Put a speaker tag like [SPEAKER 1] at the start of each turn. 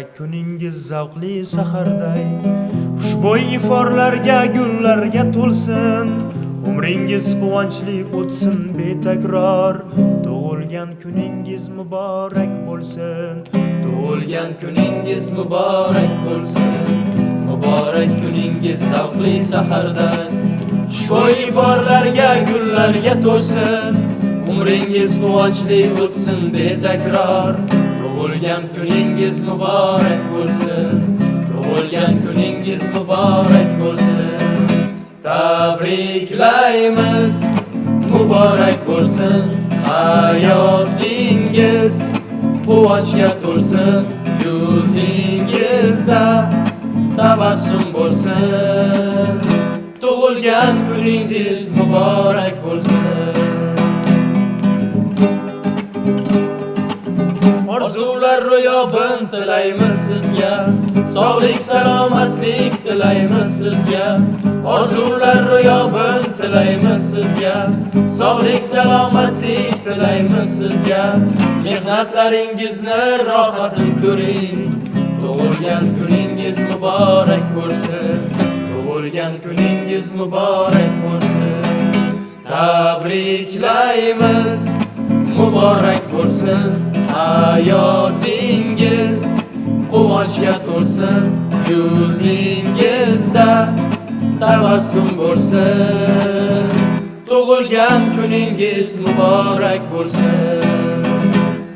[SPEAKER 1] muborak kuningiz zavqli saharday, xushbo'y iforlarga, gullarga to'lsin. Umringiz quvonchli o'tsin betakror, tug'ilgan kuningiz muborak bo'lsin.
[SPEAKER 2] Tug'ilgan kuningiz muborak bo'lsin. Muborak kuningiz zavqli saharday, xushbo'y iforlarga, gullarga to'lsin. Umringiz quvonchli o'tsin betakror, tug'ilgan kuningiz muborak bo'lsin. Tug'ilgan kuningiz muborak bo'lsin. Tabriklaymiz, muborak bo'lsin. Hayotingiz quvonchga to'lsin. Yuzingizda tabassum bo'lsin. Tug'ilgan kuningiz muborak bo'lsin. Orzular ro'yobin tilaymiz sizga, sog'lik salomatlik tilaymiz sizga. Orzular ro'yobin tilaymiz sizga, sog'lik salomatlik tilaymiz sizga. Mehnatlaringizni rohatin ko'ring, tug'ilgan kuningiz muborak bo'lsin. Tug'ilgan kuningiz muborak bo'lsin. Tabriklaymiz, muborak bo'lsin. Hayotingiz quvonchga to'lsin. Yuzingizda tabassum bo'lsin. Tug'ilgan kuningiz muborak bo'lsin.